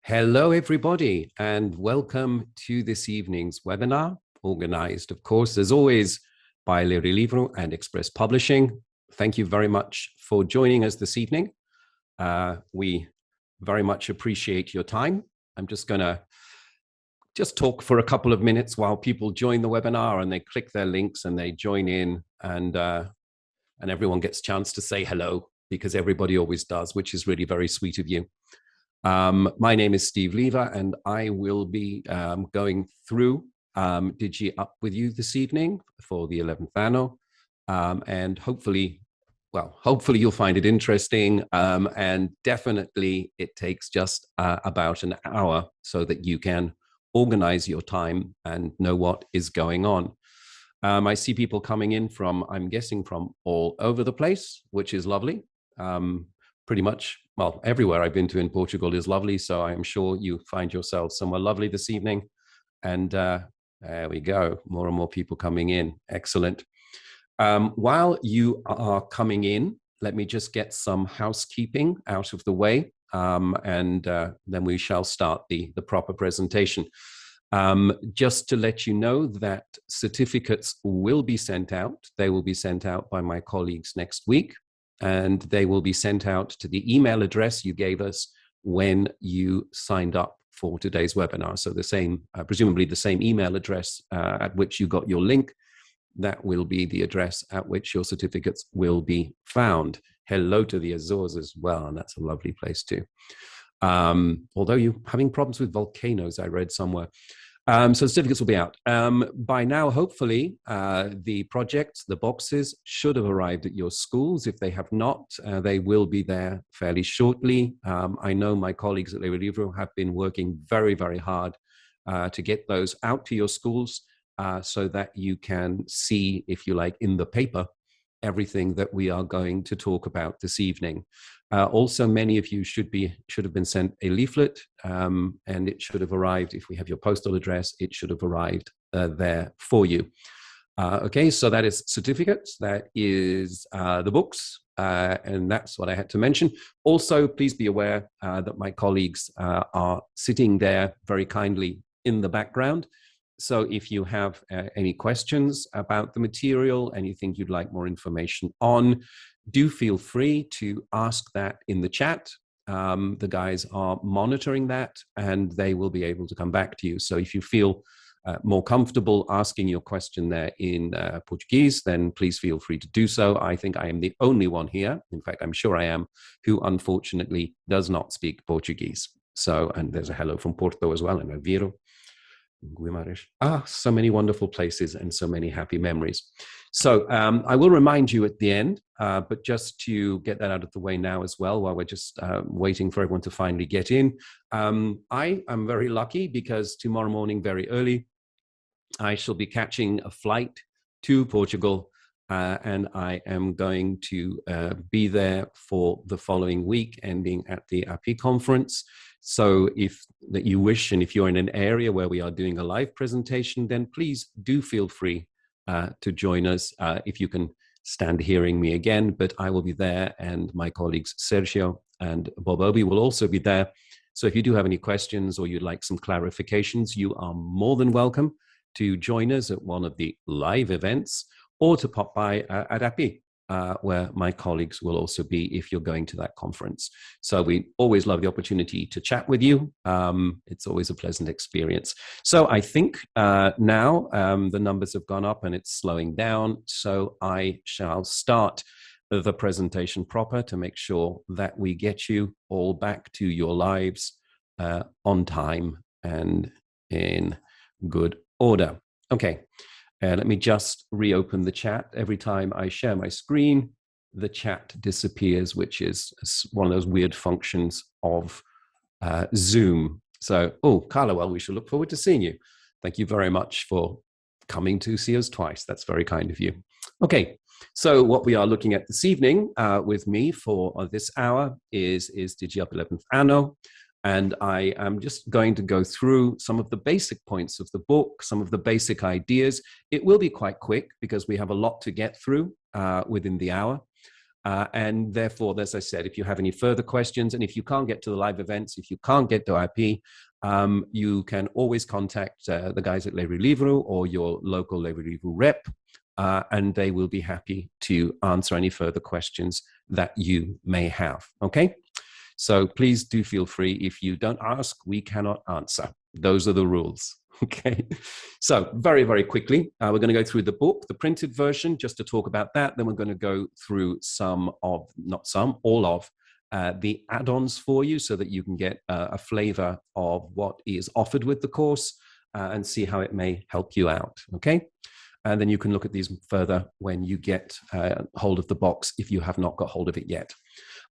Hello, everybody, and welcome to this evening's webinar, organized, of course, as always, by Lery Livro and Express Publishing. Thank you very much for joining us this evening. We very much appreciate your time. I'm just going to talk for a couple of minutes while people join the webinar and they click their links and they join in, and everyone gets a chance to say hello, because everybody always does, which is really very sweet of you. My name is Steve Lever, and I will be going through Digi Up with you this evening for the 11th anno, and hopefully you'll find it interesting, and definitely it takes just about an hour so that you can organize your time and know what is going on. I see people coming in from, I'm guessing, from all over the place, which is lovely. Pretty much, well, everywhere I've been to in Portugal is lovely, so I'm sure you find yourselves somewhere lovely this evening. And there we go, more and more people coming in. Excellent. While you are coming in, let me just get some housekeeping out of the way, and then we shall start the proper presentation. Just to let you know that certificates will be sent out. They will be sent out by my colleagues next week, and they will be sent out to the email address you gave us when you signed up for today's webinar. So the same, presumably the same email address at which you got your link, that will be the address at which your certificates will be found. Hello to the Azores as well, and that's a lovely place too. Although you're having problems with volcanoes, I read somewhere. So certificates will be out. By now, hopefully, the projects, the boxes, should have arrived at your schools. If they have not, they will be there fairly shortly. I know my colleagues at Lery Livro have been working very, very hard to get those out to your schools so that you can see, if you like, in the paper, everything that we are going to talk about this evening. Also, many of you should have been sent a leaflet, and it should have arrived. If we have your postal address, it should have arrived there for you. Okay, so that is certificates, that is the books, and that's what I had to mention. Also, please be aware that my colleagues are sitting there very kindly in the background. So if you have any questions about the material, anything you'd like more information on, do feel free to ask that in the chat. The guys are monitoring that, and they will be able to come back to you. So if you feel more comfortable asking your question there in Portuguese, then please feel free to do so. I think I am the only one here, in fact, I'm sure I am, who unfortunately does not speak Portuguese. So, and there's a hello from Porto as well, and Viro. So many wonderful places and so many happy memories. So I will remind you at the end, but just to get that out of the way now as well, while we're just waiting for everyone to finally get in. I am very lucky because tomorrow morning, very early, I shall be catching a flight to Portugal, and I am going to be there for the following week, ending at the API conference. So if that you wish, and if you're in an area where we are doing a live presentation, then please do feel free to join us if you can stand hearing me again. But I will be there, and my colleagues Sergio and Bob Obi will also be there. So if you do have any questions or you'd like some clarifications, you are more than welcome to join us at one of the live events, or to pop by at API, where my colleagues will also be if you're going to that conference. So we always love the opportunity to chat with you. It's always a pleasant experience. So I think now the numbers have gone up and it's slowing down. So I shall start the presentation proper to make sure that we get you all back to your lives on time and in good order. Okay. Let me just reopen the chat. Every time I share my screen, the chat disappears, which is one of those weird functions of Zoom. So, oh, Carla, well, we shall look forward to seeing you. Thank you very much for coming to see us twice. That's very kind of you. Okay, so what we are looking at this evening with me for this hour is Digi Up 11th Anno. And I am just going to go through some of the basic points of the book, some of the basic ideas. It will be quite quick because we have a lot to get through within the hour. And therefore, as I said, if you have any further questions, and if you can't get to the live events, if you can't get to IP, you can always contact the guys at Le Livre or your local Le Livre rep, and they will be happy to answer any further questions that you may have, okay? So please do feel free. If you don't ask, we cannot answer. Those are the rules. Okay, so very, very quickly, we're going to go through the book, the printed version, just to talk about that. Then we're going to go through all of the add-ons for you so that you can get a flavor of what is offered with the course and see how it may help you out, okay? And then you can look at these further when you get hold of the box if you have not got hold of it yet.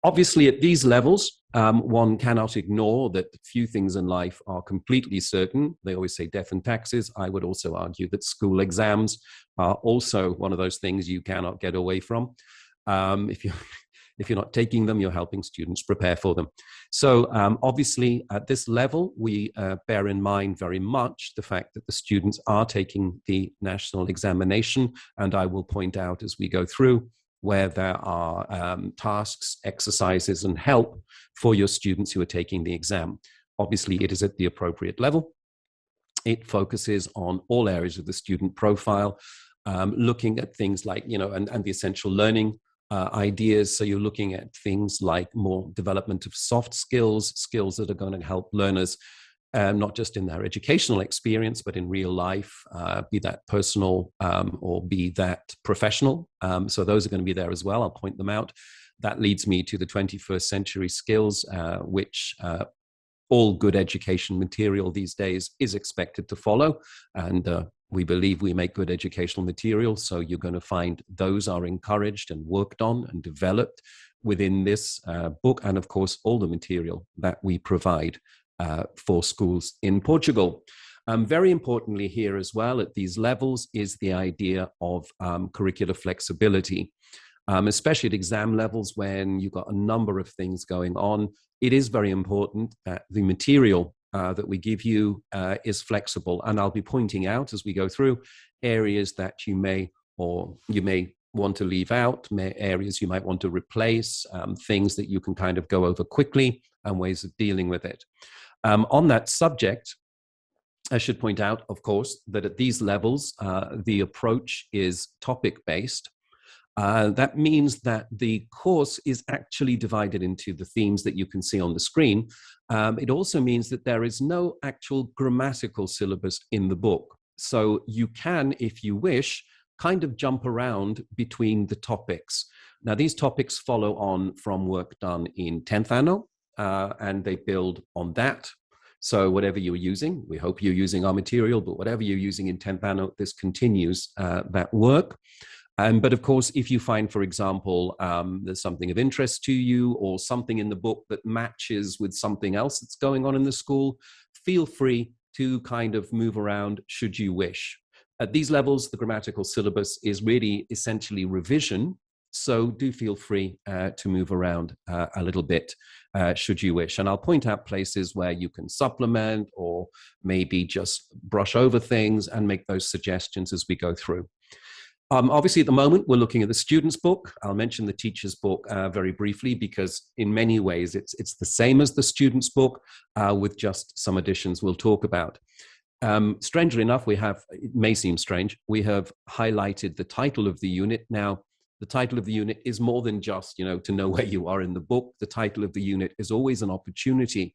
Obviously, at these levels, one cannot ignore that few things in life are completely certain. They always say death and taxes. I would also argue that school exams are also one of those things you cannot get away from. If you're not taking them, you're helping students prepare for them. So obviously, at this level, we bear in mind very much the fact that the students are taking the national examination, and I will point out as we go through where there are tasks, exercises, and help for your students who are taking the exam. Obviously, it is at the appropriate level. It focuses on all areas of the student profile, looking at things like, and the essential learning ideas. So you're looking at things like more development of soft skills, skills that are going to help learners not just in their educational experience, but in real life, be that personal or be that professional. So those are going to be there as well. I'll point them out. That leads me to the 21st century skills, which all good education material these days is expected to follow. And we believe we make good educational material. So you're going to find those are encouraged and worked on and developed within this book. And of course, all the material that we provide for schools in Portugal. Very importantly here as well at these levels is the idea of curricular flexibility, especially at exam levels when you've got a number of things going on. It is very important that the material that we give you is flexible. And I'll be pointing out as we go through areas that you may want to leave out, areas you might want to replace, things that you can kind of go over quickly and ways of dealing with it. On that subject, I should point out, of course, that at these levels, the approach is topic-based. That means that the course is actually divided into the themes that you can see on the screen. It also means that there is no actual grammatical syllabus in the book. So you can, if you wish, kind of jump around between the topics. Now, these topics follow on from work done in 10th Anno, and they build on that. So whatever you're using, we hope you're using our material, but whatever you're using in 10th Anno, this continues that work. But of course, if you find, for example, there's something of interest to you or something in the book that matches with something else that's going on in the school, feel free to kind of move around should you wish. At these levels, the grammatical syllabus is really essentially revision. So do feel free to move around a little bit should you wish. And I'll point out places where you can supplement or maybe just brush over things and make those suggestions as we go through. Obviously, at the moment, we're looking at the student's book. I'll mention the teacher's book very briefly because in many ways, it's the same as the student's book with just some additions we'll talk about. Strangely enough, it may seem strange, we have highlighted the title of the unit. Now, the title of the unit is more than just, to know where you are in the book. The title of the unit is always an opportunity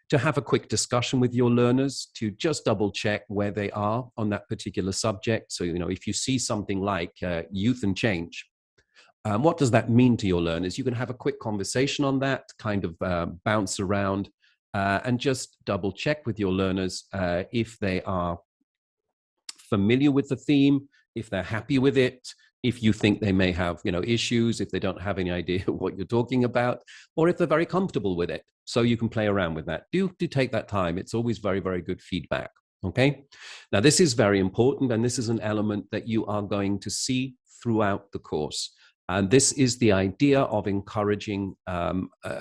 to have a quick discussion with your learners, to just double check where they are on that particular subject. So, if you see something like youth and change, what does that mean to your learners? You can have a quick conversation on that, kind of bounce around and just double check with your learners if they are familiar with the theme, if they're happy with it, if you think they may have, issues, if they don't have any idea what you're talking about, or if they're very comfortable with it. So you can play around with that. Do take that time. It's always very, very good feedback. Okay. Now, this is very important, and this is an element that you are going to see throughout the course. And this is the idea of encouraging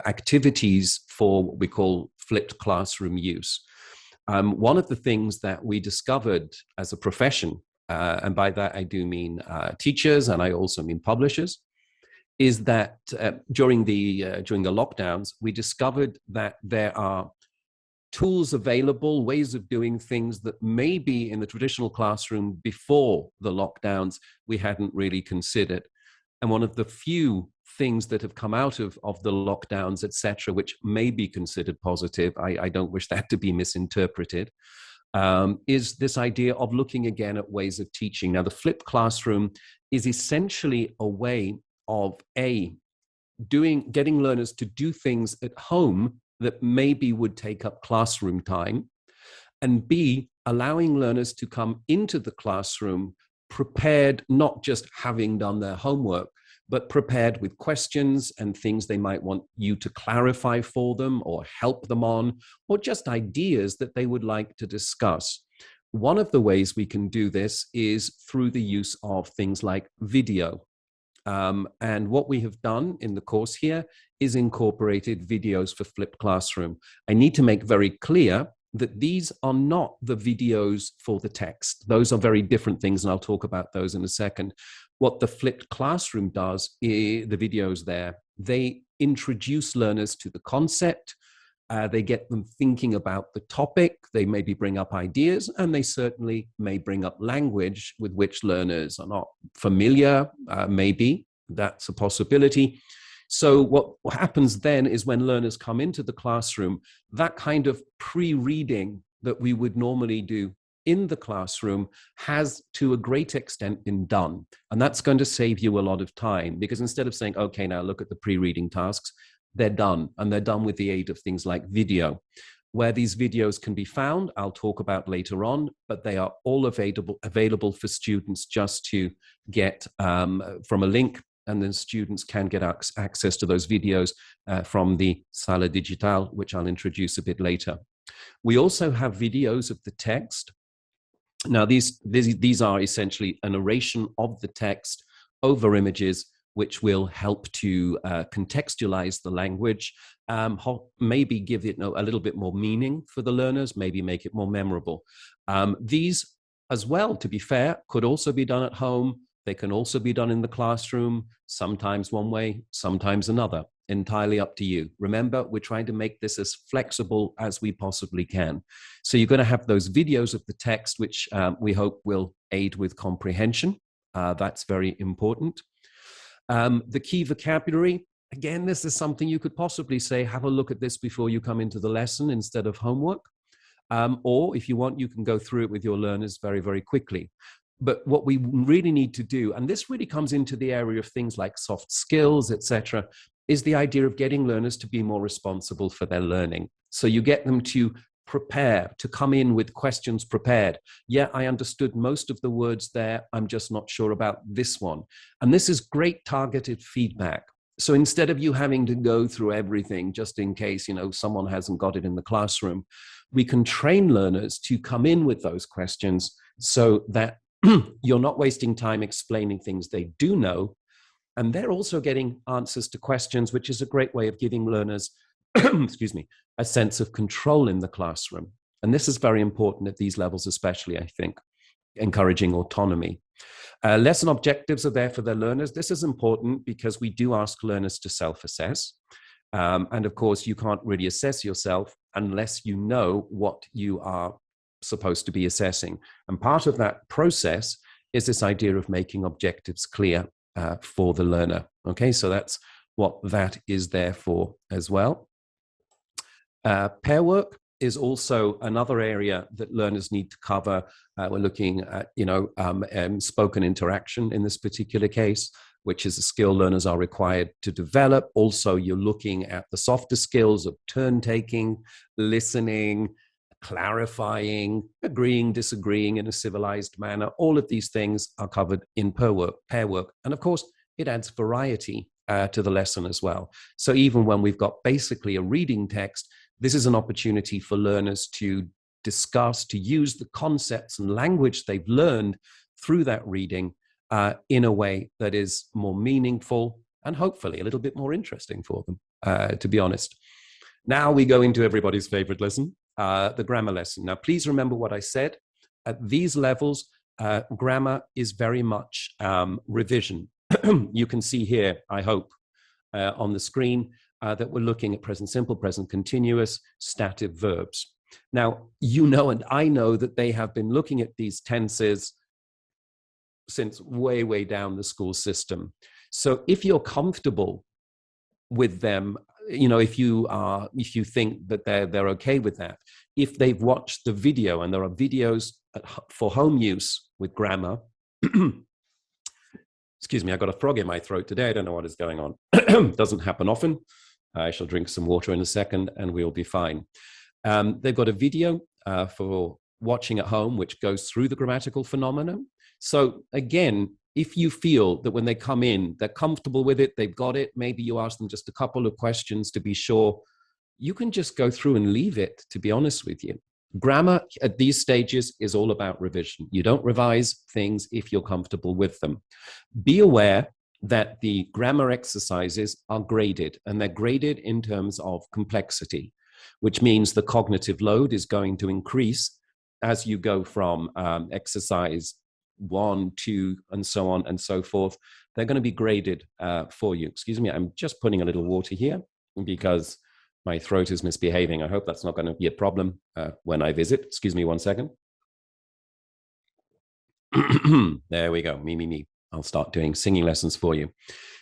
activities for what we call flipped classroom use. One of the things that we discovered as a profession, and by that I do mean teachers, and I also mean publishers, is that during the lockdowns, we discovered that there are tools available, ways of doing things that maybe in the traditional classroom before the lockdowns we hadn't really considered. And one of the few things that have come out of the lockdowns, etc., which may be considered positive, I don't wish that to be misinterpreted, is this idea of looking again at ways of teaching. Now, the flipped classroom is essentially a way of getting learners to do things at home that maybe would take up classroom time, and B, allowing learners to come into the classroom prepared, not just having done their homework, but prepared with questions and things they might want you to clarify for them or help them on, or just ideas that they would like to discuss. One of the ways we can do this is through the use of things like video. And what we have done in the course here is incorporated videos for flipped classroom. I need to make very clear that these are not the videos for the text. Those are very different things, and I'll talk about those in a second. What the flipped classroom does, the videos there, they introduce learners to the concept. They get them thinking about the topic. They maybe bring up ideas, and they certainly may bring up language with which learners are not familiar. Maybe that's a possibility. So what happens then is when learners come into the classroom, that kind of pre-reading that we would normally do in the classroom has to a great extent been done. And that's going to save you a lot of time, because instead of saying, okay, now look at the pre-reading tasks, they're done, and they're done with the aid of things like video. Where these videos can be found, I'll talk about later on, but they are all available for students just to get from a link, and then students can get access to those videos from the Sala Digital, which I'll introduce a bit later. We also have videos of the text. Now, these are essentially a narration of the text over images, which will help to contextualize the language, maybe give it a little bit more meaning for the learners, maybe make it more memorable. These as well, to be fair, could also be done at home. They can also be done in the classroom, sometimes one way, sometimes another, entirely up to you. Remember, we're trying to make this as flexible as we possibly can. So you're going to have those videos of the text, which we hope will aid with comprehension. That's very important. The key vocabulary, again, this is something you could possibly say, have a look at this before you come into the lesson instead of homework. Or if you want, you can go through it with your learners very, very quickly. But what we really need to do, and this really comes into the area of things like soft skills, etc., is the idea of getting learners to be more responsible for their learning. So you get them to prepare, to come in with questions prepared. Yeah, I understood most of the words there. I'm just not sure about this one. And this is great targeted feedback. So instead of you having to go through everything just in case, someone hasn't got it in the classroom, we can train learners to come in with those questions so that you're not wasting time explaining things they do know. And they're also getting answers to questions, which is a great way of giving learners, excuse me, a sense of control in the classroom. And this is very important at these levels, especially, I think, encouraging autonomy. Lesson objectives are there for the learners. This is important because we do ask learners to self-assess. And of course, you can't really assess yourself unless you know what you are supposed to be assessing. And part of that process is this idea of making objectives clear for the learner. Okay, so that's what that is there for as well. Pair work is also another area that learners need to cover. We're looking at, spoken interaction in this particular case, which is a skill learners are required to develop. Also, you're looking at the softer skills of turn taking, listening, clarifying, agreeing, disagreeing in a civilized manner. All of these things are covered in pair work. And of course, it adds variety to the lesson as well. So even when we've got basically a reading text, this is an opportunity for learners to discuss, to use the concepts and language they've learned through that reading in a way that is more meaningful and hopefully a little bit more interesting for them, to be honest. Now we go into everybody's favorite lesson, the grammar lesson. Now, please remember what I said. At these levels, grammar is very much revision. you can see here, I hope, on the screen that we're looking at present simple, present continuous, stative verbs. Now, you know, and I know that they have been looking at these tenses since way, way down the school system. So if you're comfortable with them, you know, if you think that they're okay with that, if they've watched the video, and there are videos for home use with grammar. Excuse me, I got a frog in my throat today. I don't know what is going on. Doesn't happen often. I shall drink some water in a second and we'll be fine. They've got a video for watching at home, which goes through the grammatical phenomenon. So again, if you feel that when they come in, they're comfortable with it, they've got it, maybe you ask them just a couple of questions to be sure, you can just go through and leave it, to be honest with you. Grammar at these stages is all about revision. You don't revise things if you're comfortable with them. Be aware that the grammar exercises are graded, and they're graded in terms of complexity, which means the cognitive load is going to increase as you go from exercise 1, 2, and so on and so forth. They're going to be graded for you. Excuse me, I'm just putting a little water here because my throat is misbehaving. I hope that's not going to be a problem when I visit. Excuse me 1 second. There we go. Me. I'll start doing singing lessons for you.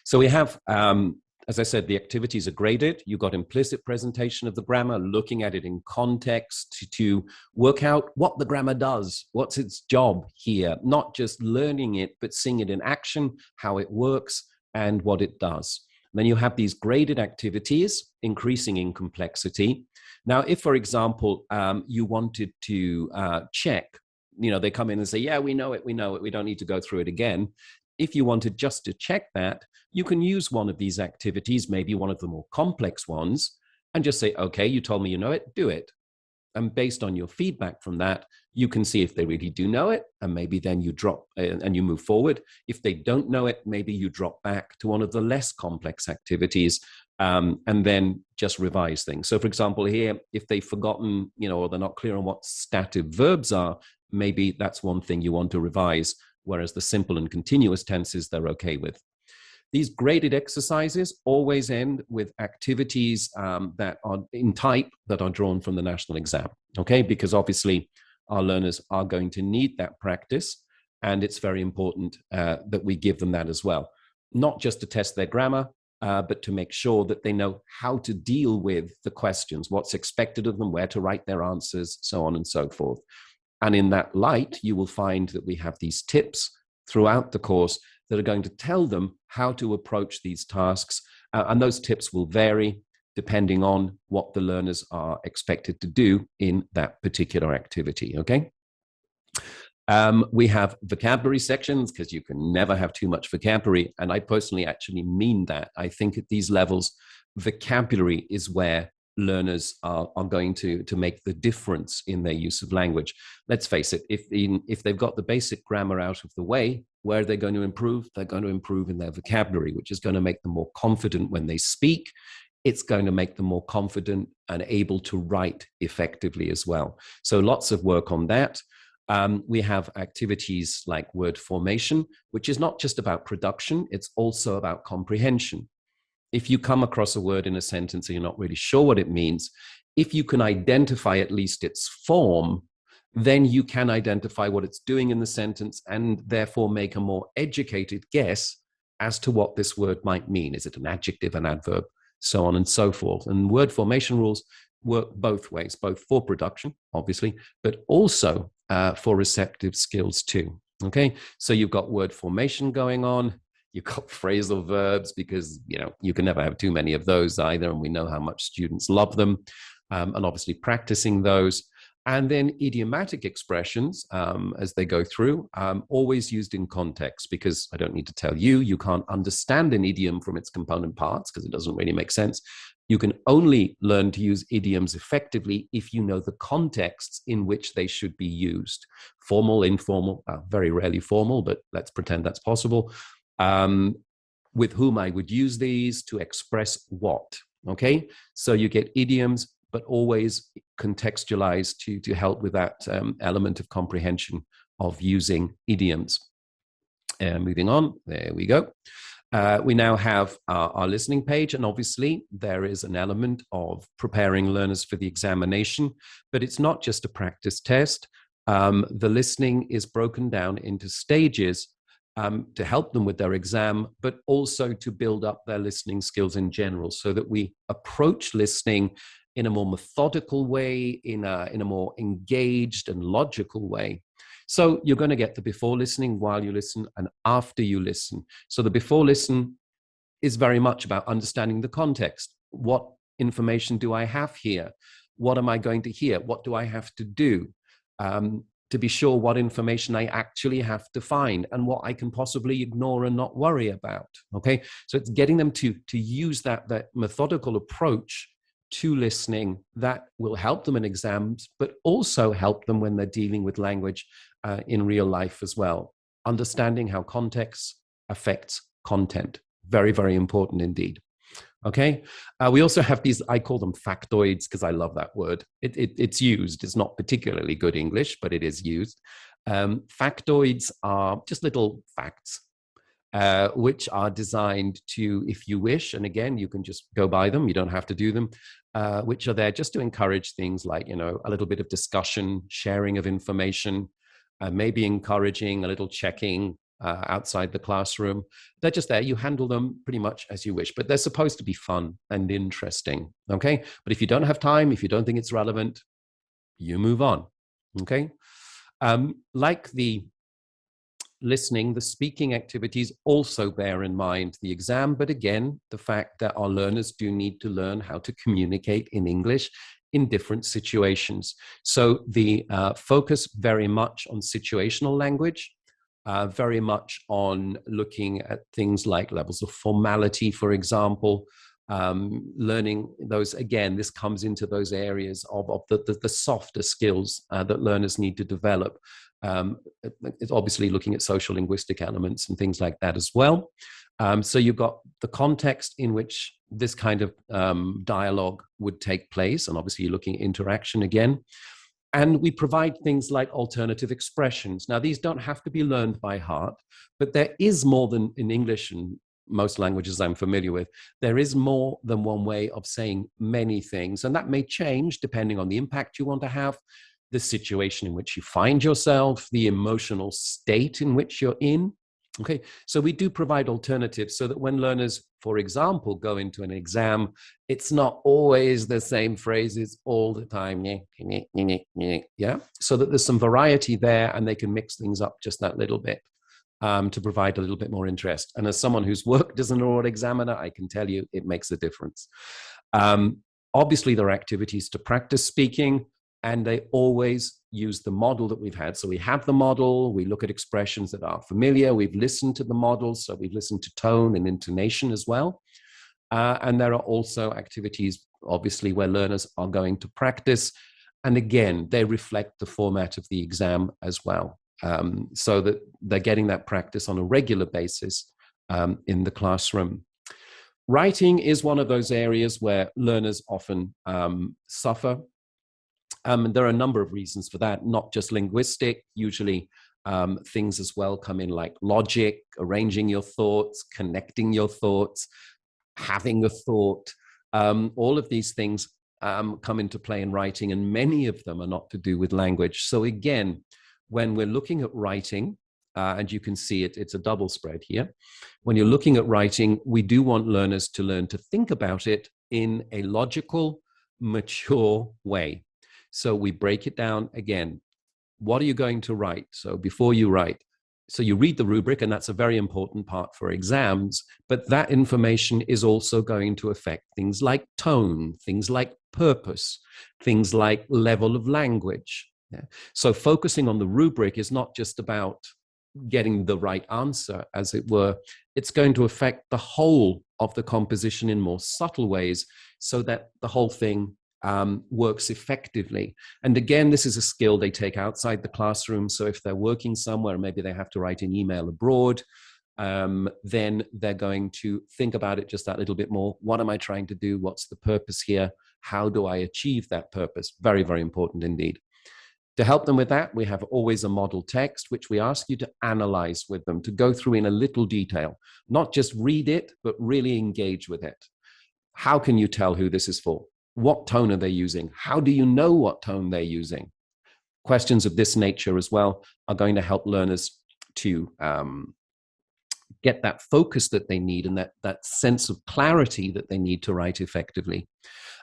So we have, as I said, the activities are graded. You've got implicit presentation of the grammar, looking at it in context to work out what the grammar does, what's its job here, not just learning it, but seeing it in action, how it works, and what it does. Then you have these graded activities, increasing in complexity. Now, if, for example, you wanted to check, you know, they come in and say, yeah, we know it, we don't need to go through it again. If you wanted just to check that, you can use one of these activities, maybe one of the more complex ones, and just say, okay, you told me you know it, do it. And based on your feedback from that, you can see if they really do know it, and maybe then you drop and you move forward. If they don't know it, maybe you drop back to one of the less complex activities and then just revise things. So for example, here, if they've forgotten, you know, or they're not clear on what stative verbs are, maybe that's one thing you want to revise, whereas the simple and continuous tenses, they're okay with. These graded exercises always end with activities that are in type that are drawn from the national exam, okay? Because obviously our learners are going to need that practice, and it's very important that we give them that as well. Not just to test their grammar, but to make sure that they know how to deal with the questions, what's expected of them, where to write their answers, so on and so forth. And in that light, you will find that we have these tips throughout the course that are going to tell them how to approach these tasks. And those tips will vary depending on what the learners are expected to do in that particular activity, okay? We have vocabulary sections, because you can never have too much vocabulary. And I personally actually mean that. I think at these levels, vocabulary is where learners are going to make the difference in their use of language. Let's face it, if they've got the basic grammar out of the way, where are they going to improve? They're going to improve in their vocabulary, which is going to make them more confident when they speak. It's going to make them more confident and able to write effectively as well. So lots of work on that. We have activities like word formation, which is not just about production, it's also about comprehension. If you come across a word in a sentence and you're not really sure what it means, if you can identify at least its form, then you can identify what it's doing in the sentence and therefore make a more educated guess as to what this word might mean. Is it an adjective, an adverb, so on and so forth? And word formation rules work both ways, both for production, obviously, but also for receptive skills too. Okay, so you've got word formation going on. You've got phrasal verbs, because you can never have too many of those either, and we know how much students love them, and obviously practicing those. And then idiomatic expressions as they go through, always used in context, because I don't need to tell you, you can't understand an idiom from its component parts because it doesn't really make sense. You can only learn to use idioms effectively if you know the contexts in which they should be used. Formal, informal, very rarely formal, but let's pretend that's possible. With whom I would use these to express what, okay? So you get idioms, but always contextualized to help with that element of comprehension of using idioms. Moving on, there we go. We now have our listening page, and obviously there is an element of preparing learners for the examination, but it's not just a practice test. The listening is broken down into stages to help them with their exam, but also to build up their listening skills in general, so that we approach listening in a more methodical way, in a more engaged and logical way. So you're going to get the before listening, while you listen, and after you listen. So the before listen is very much about understanding the context. What information do I have here? What am I going to hear? What do I have to do to be sure what information I actually have to find and what I can possibly ignore and not worry about? Okay, so it's getting them to use that methodical approach to listening that will help them in exams, but also help them when they're dealing with language in real life as well. Understanding how context affects content. Very, very important indeed. Okay. We also have these, I call them factoids because I love that word. It's used. It's not particularly good English, but it is used. Factoids are just little facts which are designed to, if you wish, and again, you can just go by them, you don't have to do them, which are there just to encourage things like, you know, a little bit of discussion, sharing of information, maybe encouraging a little checking outside the classroom. They're just there. You handle them pretty much as you wish, but they're supposed to be fun and interesting, okay? But if you don't have time, if you don't think it's relevant, you move on, okay? Like the listening, the speaking activities also bear in mind the exam, but again, the fact that our learners do need to learn how to communicate in English in different situations. So the focus very much on situational language, very much on looking at things like levels of formality, for example, learning those, again, this comes into those areas of the softer skills that learners need to develop. It's obviously looking at social linguistic elements and things like that as well. So you've got the context in which this kind of dialogue would take place, and obviously you're looking at interaction again. And we provide things like alternative expressions. Now, these don't have to be learned by heart, but there is more than in English and most languages I'm familiar with, there is more than one way of saying many things. And that may change depending on the impact you want to have, the situation in which you find yourself, the emotional state in which you're in. Okay, so we do provide alternatives so that when learners, for example, go into an exam, it's not always the same phrases all the time. Yeah, so that there's some variety there and they can mix things up just that little bit to provide a little bit more interest. And as someone who's worked as an oral examiner, I can tell you it makes a difference. Obviously, there are activities to practice speaking, and they always use the model that we've had. So we have the model, we look at expressions that are familiar, we've listened to the model, so we've listened to tone and intonation as well. And there are also activities, obviously, where learners are going to practice. And again, they reflect the format of the exam as well, so that they're getting that practice on a regular basis in the classroom. Writing is one of those areas where learners often suffer. There are a number of reasons for that, not just linguistic. Usually things as well come in like logic, arranging your thoughts, connecting your thoughts, having a thought. All of these things come into play in writing, and many of them are not to do with language. So again, when we're looking at writing, and you can see it, it's a double spread here. When you're looking at writing, we do want learners to learn to think about it in a logical, mature way. So we break it down again. What are you going to write? So before you write, so you read the rubric, and that's a very important part for exams, but that information is also going to affect things like tone, things like purpose, things like level of language. Yeah. So focusing on the rubric is not just about getting the right answer, as it were. It's going to affect the whole of the composition in more subtle ways, so that the whole thing works effectively. And again, this is a skill they take outside the classroom. So if they're working somewhere, maybe they have to write an email abroad, then they're going to think about it just that little bit more. What am I trying to do? What's the purpose here? How do I achieve that purpose? Very, very important indeed. To help them with that, we have always a model text, which we ask you to analyze with them, to go through in a little detail, not just read it, but really engage with it. How can you tell who this is for? What tone are they using? How do you know what tone they're using? Questions of this nature as well are going to help learners to get that focus that they need and that sense of clarity that they need to write effectively.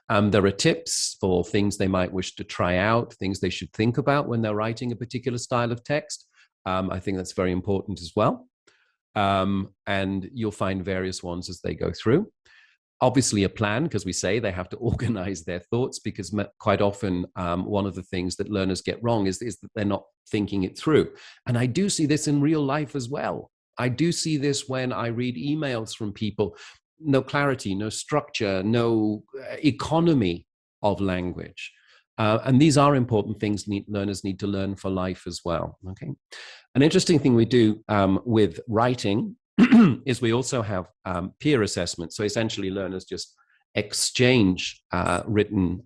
There are tips for things they might wish to try out, things they should think about when they're writing a particular style of text. I think that's very important as well. And you'll find various ones as they go through. Obviously a plan, because we say they have to organize their thoughts, because quite often one of the things that learners get wrong is that they're not thinking it through. And I do see this in real life as well. I do see this when I read emails from people. No clarity, no structure, no economy of language. And these are important things learners need to learn for life as well. Okay. An interesting thing we do with writing is we also have peer assessment. So essentially learners just exchange written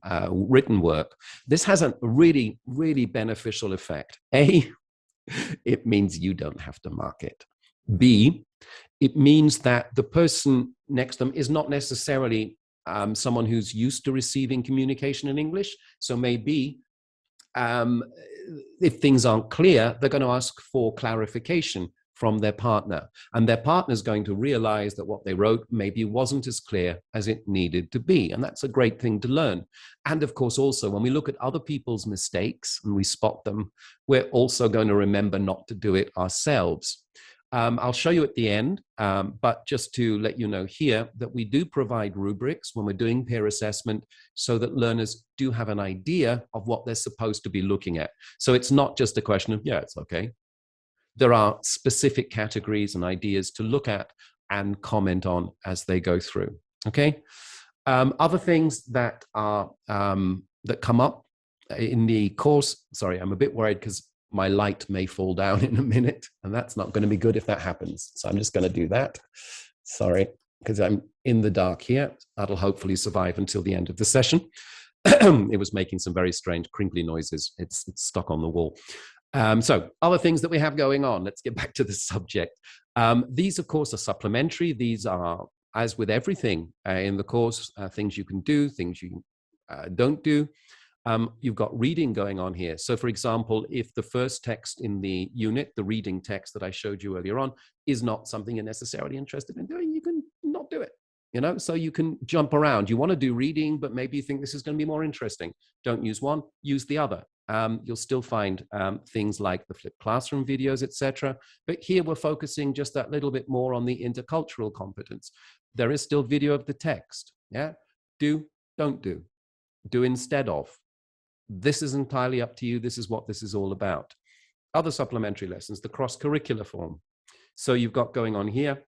work. This has a really, really beneficial effect. A, it means you don't have to mark it. B, it means that the person next to them is not necessarily someone who's used to receiving communication in English. So maybe if things aren't clear, they're going to ask for clarification from their partner. And their partner is going to realize that what they wrote maybe wasn't as clear as it needed to be. And that's a great thing to learn. And of course, also, when we look at other people's mistakes and we spot them, we're also going to remember not to do it ourselves. I'll show you at the end, but just to let you know here that we do provide rubrics when we're doing peer assessment so that learners do have an idea of what they're supposed to be looking at. So it's not just a question of, yeah, it's okay. There are specific categories and ideas to look at and comment on as they go through, okay? Other things that are that come up in the course, sorry, I'm a bit worried because my light may fall down in a minute, and that's not going to be good if that happens. So I'm just going to do that. Sorry, because I'm in the dark here. That'll hopefully survive until the end of the session. It was making some very strange crinkly noises. It's stuck on the wall. So other things that we have going on. Let's get back to the subject. These, of course, are supplementary. These are, as with everything in the course, things you can do, things you don't do. You've got reading going on here. So for example, if the first text in the unit, the reading text that I showed you earlier on, is not something you're necessarily interested in doing, you can not do it, you know, so you can jump around. You want to do reading, but maybe you think this is going to be more interesting. Don't use one, use the other. You'll still find things like the flipped classroom videos, etc. But here we're focusing just that little bit more on the intercultural competence. There is still video of the text. Yeah, do, don't do, do instead of. This is entirely up to you. This is what this is all about. Other supplementary lessons, the cross-curricular form. So you've got going on here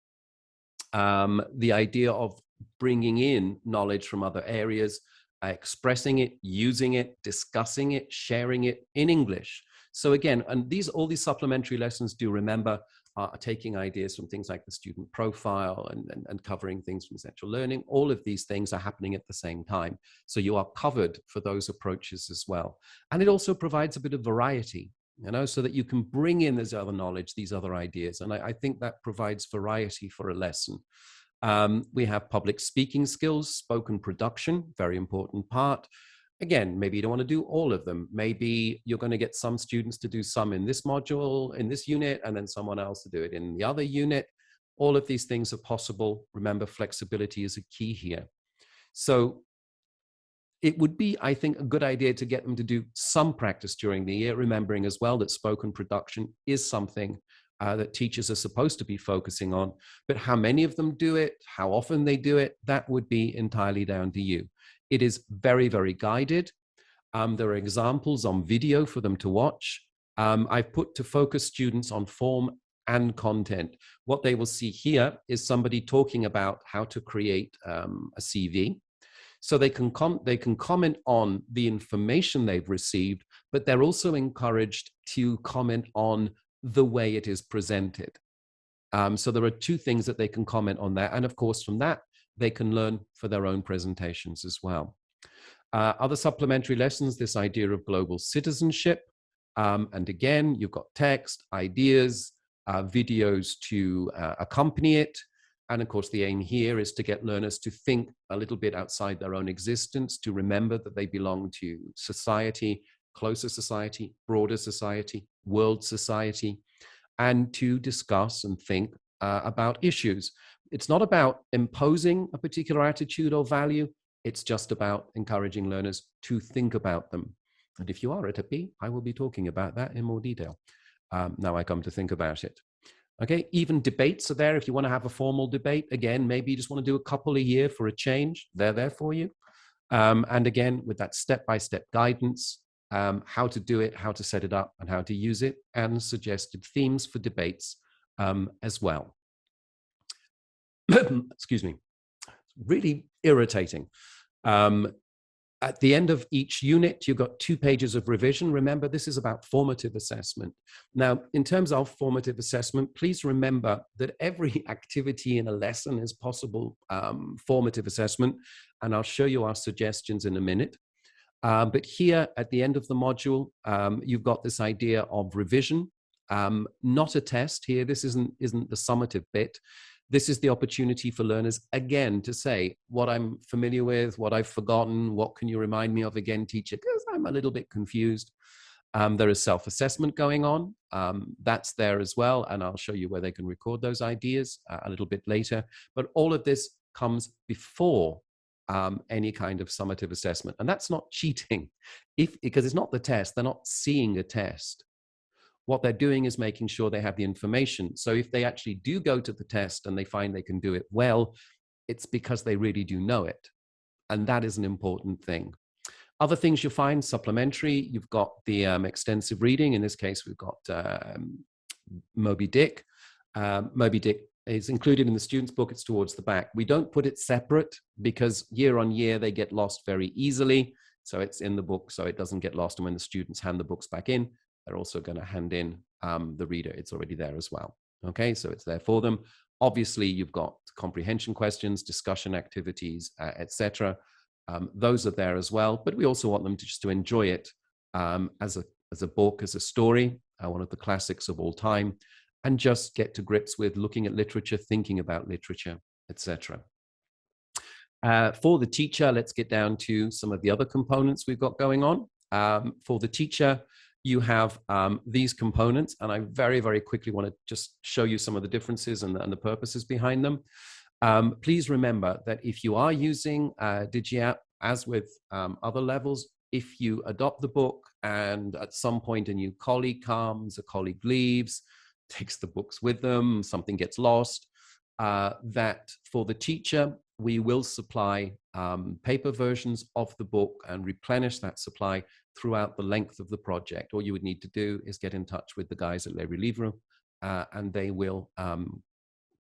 the idea of bringing in knowledge from other areas, expressing it, using it, discussing it, sharing it in English. So again, and all these supplementary lessons, do remember, are taking ideas from things like the student profile and covering things from essential learning. All of these things are happening at the same time. So you are covered for those approaches as well. And it also provides a bit of variety, you know, so that you can bring in this other knowledge, these other ideas. And I think that provides variety for a lesson. We have public speaking skills, spoken production, very important part. Again, maybe you don't want to do all of them. Maybe you're going to get some students to do some in this module, in this unit, and then someone else to do it in the other unit. All of these things are possible. Remember, flexibility is a key here. So it would be, I think, a good idea to get them to do some practice during the year, remembering as well that spoken production is something that teachers are supposed to be focusing on. But how many of them do it, how often they do it, that would be entirely down to you. It is very, very guided. There are examples on video for them to watch. I've put to focus students on form and content. What they will see here is somebody talking about how to create a CV. So they can comment on the information they've received, but they're also encouraged to comment on the way it is presented. So there are two things that they can comment on there. And of course, from that, they can learn for their own presentations as well. Other supplementary lessons, this idea of global citizenship. And again, you've got text, ideas, videos to accompany it. And of course, the aim here is to get learners to think a little bit outside their own existence, to remember that they belong to society, closer society, broader society, world society, and to discuss and think about issues. It's not about imposing a particular attitude or value. It's just about encouraging learners to think about them. And if you are at a P, I will be talking about that in more detail. Now I come to think about it. Okay, even debates are there if you want to have a formal debate. Again, maybe you just want to do a couple a year for a change. They're there for you. And again, with that step-by-step guidance, how to do it, how to set it up, and how to use it, and suggested themes for debates as well. Excuse me. Really irritating. At the end of each unit, you've got 2 pages of revision. Remember, this is about formative assessment. Now, in terms of formative assessment, please remember that every activity in a lesson is possible formative assessment, and I'll show you our suggestions in a minute. But here at the end of the module, you've got this idea of revision, not a test here. This isn't the summative bit. This is the opportunity for learners, again, to say what I'm familiar with, what I've forgotten, what can you remind me of again, teacher, because I'm a little bit confused. There is self-assessment going on. That's there as well, and I'll show you where they can record those ideas a little bit later. But all of this comes before any kind of summative assessment, and that's not cheating, because it's not the test. They're not seeing a test. What they're doing is making sure they have the information. So if they actually do go to the test and they find they can do it well, it's because they really do know it. And that is an important thing. Other things you'll find supplementary, you've got the extensive reading. In this case, we've got Moby Dick. Moby Dick is included in the student's book. It's towards the back. We don't put it separate because year on year, they get lost very easily. So it's in the book so it doesn't get lost. And when the students hand the books back in, they're also going to hand in the reader. It's already there as well. Okay, so it's there for them. Obviously, you've got comprehension questions, discussion activities, etc. Those are there as well. But we also want them to just to enjoy it as a book, as a story, one of the classics of all time, and just get to grips with looking at literature, thinking about literature, etc. For the teacher, let's get down to some of the other components we've got going on. For the teacher, you have these components, and I very, very quickly want to just show you some of the differences and the purposes behind them. Please remember that if you are using Digi Up, as with other levels, if you adopt the book and at some point a new colleague comes, a colleague leaves, takes the books with them, something gets lost, that for the teacher, we will supply paper versions of the book and replenish that supply throughout the length of the project. All you would need to do is get in touch with the guys at Les Livres, and they will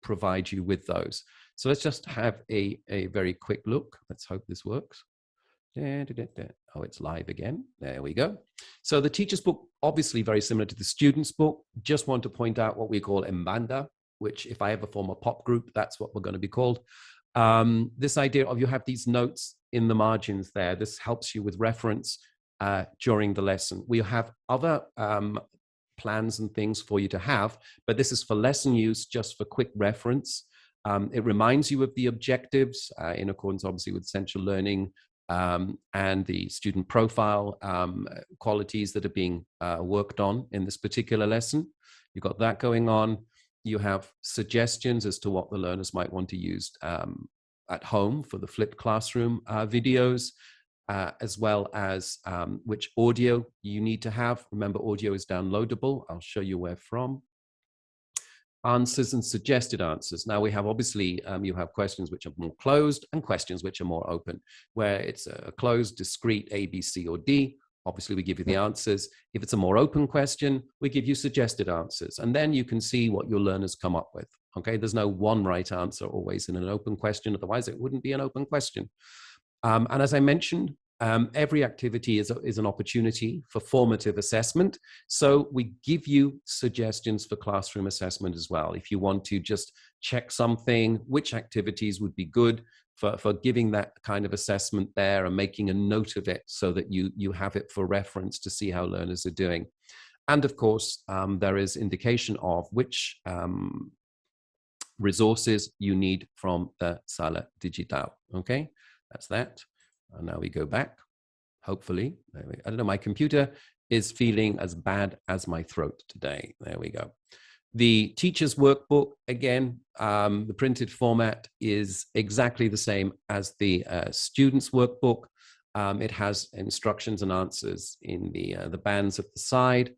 provide you with those. So let's just have a very quick look. Let's hope this works. Oh, it's live again. There we go. So the teacher's book, obviously very similar to the student's book. Just want to point out what we call Mbanda, which if I ever form a pop group, that's what we're going to be called. This idea of you have these notes in the margins there. This helps you with reference during the lesson. We have other plans and things for you to have, but this is for lesson use, just for quick reference. It reminds you of the objectives in accordance, obviously, with essential learning and the student profile qualities that are being worked on in this particular lesson. You've got that going on. You have suggestions as to what the learners might want to use at home for the flipped classroom videos, as well as which audio you need to have. Remember, audio is downloadable. I'll show you where from. Answers and suggested answers. Now we have, obviously, you have questions which are more closed and questions which are more open, where it's a closed, discrete A, B, C, or D. Obviously, we give you the answers. If it's a more open question, we give you suggested answers, and then you can see what your learners come up with. Okay, there's no one right answer always in an open question. Otherwise, it wouldn't be an open question. And as I mentioned, every activity is an opportunity for formative assessment. So we give you suggestions for classroom assessment as well. If you want to just check something, which activities would be good for giving that kind of assessment there and making a note of it so that you have it for reference to see how learners are doing. And of course, there is indication of which resources you need from the Sala Digital. Okay, that's that. And now we go back. Hopefully, I don't know, my computer is feeling as bad as my throat today. There we go. The teacher's workbook, again, the printed format is exactly the same as the student's workbook. It has instructions and answers in the bands at the side.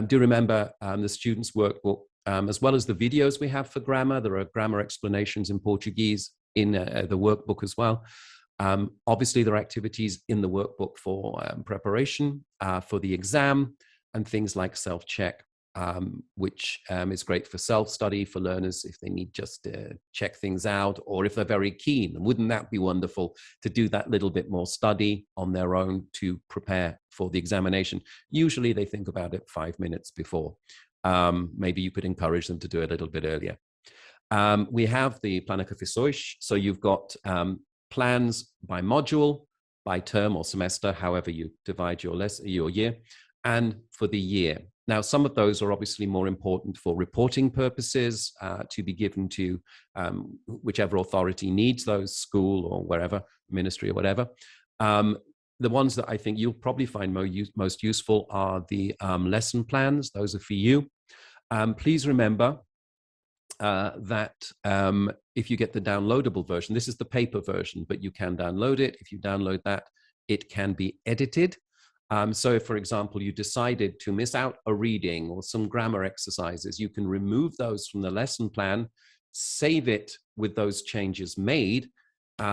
Do remember the student's workbook, as well as the videos we have for grammar. There are grammar explanations in Portuguese in the workbook as well. Obviously, there are activities in the workbook for preparation for the exam and things like self-check, which is great for self-study for learners if they need just to check things out, or if they're very keen. And wouldn't that be wonderful to do that little bit more study on their own to prepare for the examination? Usually they think about it 5 minutes before. Maybe you could encourage them to do it a little bit earlier. We have the planificações, so you've got plans by module, by term or semester, however you divide your year, and for the year. Now, some of those are obviously more important for reporting purposes to be given to whichever authority needs those, school or wherever, ministry or whatever. The ones that I think you'll probably find most useful are the lesson plans. Those are for you. Please remember that if you get the downloadable version, this is the paper version, but you can download it. If you download that, it can be edited. So if, for example, you decided to miss out a reading or some grammar exercises, you can remove those from the lesson plan, save it with those changes made,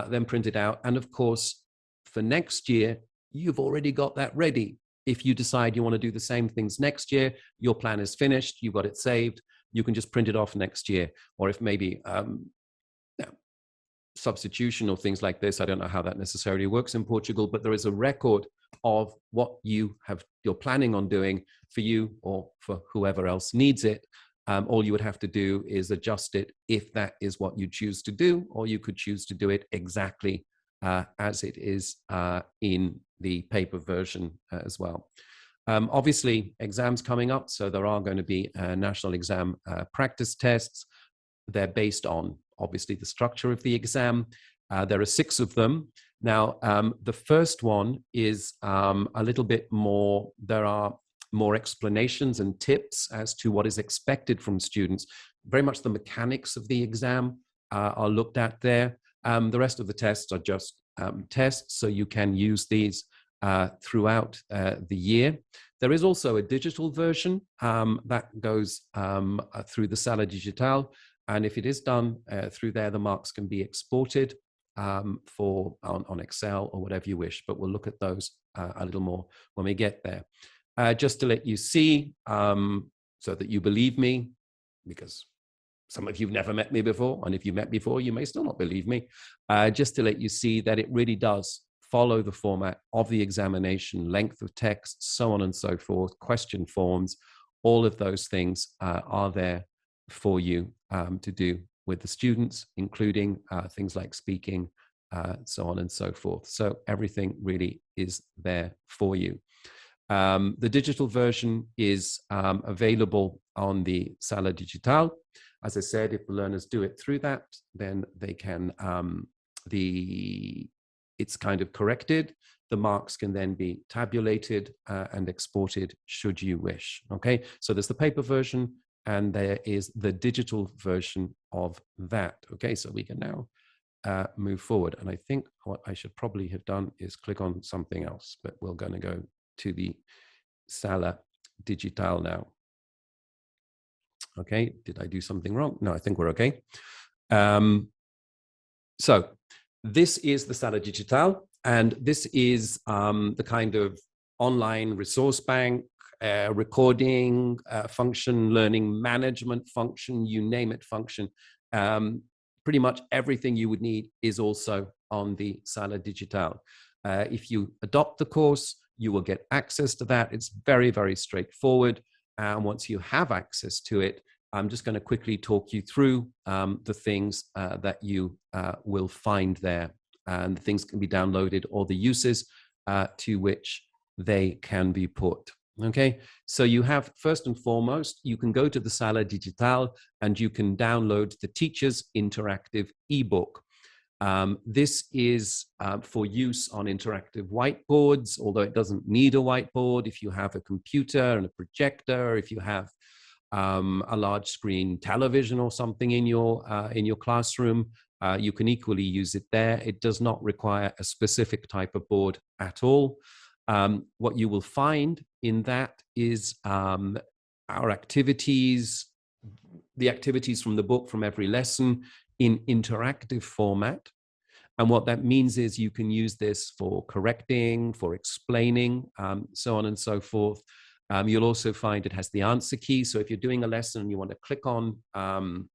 then print it out. And of course, for next year, you've already got that ready. If you decide you want to do the same things next year, your plan is finished, you've got it saved, you can just print it off next year. Or if maybe substitution or things like this, I don't know how that necessarily works in Portugal, but there is a record of what you're planning on doing for you or for whoever else needs it. All you would have to do is adjust it if that is what you choose to do, or you could choose to do it exactly as it is in the paper version as well. Obviously, exams coming up, so there are going to be national exam practice tests. They're based on, obviously, the structure of the exam. There are 6 of them. Now, the first one is a little bit more, there are more explanations and tips as to what is expected from students. Very much the mechanics of the exam are looked at there. The rest of the tests are just tests, so you can use these throughout the year. There is also a digital version that goes through the Sala Digital, and if it is done through there, the marks can be exported on Excel or whatever you wish, but we'll look at those a little more when we get there. Just to let you see, so that you believe me, because some of you have never met me before, and if you met before, you may still not believe me, just to let you see that it really does follow the format of the examination, length of text, so on and so forth, question forms, all of those things are there for you to do with the students, including things like speaking, so on and so forth. So everything really is there for you. The digital version is available on the Sala Digital. As I said, if the learners do it through that, then they can, it's kind of corrected. The marks can then be tabulated and exported should you wish. Okay, so there's the paper version and there is the digital version of that. Okay, so we can now move forward. And I think what I should probably have done is click on something else, but we're going to go to the Sala Digital now. Okay, did I do something wrong? No, I think we're okay. So this is the Sala Digital, and this is the kind of online resource bank, recording function, learning management function, you name it function. Pretty much everything you would need is also on the Sala Digital. If you adopt the course, you will get access to that. It's very, very straightforward. And once you have access to it, I'm just going to quickly talk you through the things that you will find there. And the things can be downloaded or the uses to which they can be put. Okay, so you have, first and foremost, you can go to the Sala Digital and you can download the teacher's interactive ebook. This is for use on interactive whiteboards, although it doesn't need a whiteboard. If you have a computer and a projector, if you have a large screen television or something in your classroom, you can equally use it there. It does not require a specific type of board at all. What you will find in that is our activities, the activities from the book from every lesson in interactive format. And what that means is you can use this for correcting, for explaining, so on and so forth. You'll also find it has the answer key. So if you're doing a lesson and you want to click on an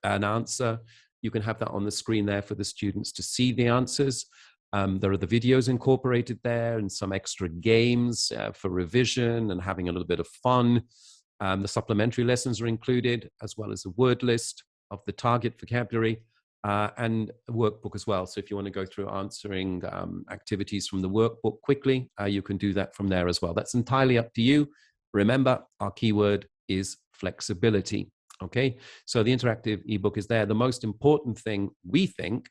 answer, you can have that on the screen there for the students to see the answers. There are the videos incorporated there and some extra games for revision and having a little bit of fun. The supplementary lessons are included, as well as a word list of the target vocabulary and a workbook as well. So if you want to go through answering activities from the workbook quickly, you can do that from there as well. That's entirely up to you. Remember, our keyword is flexibility. Okay, so the interactive ebook is there. The most important thing we think,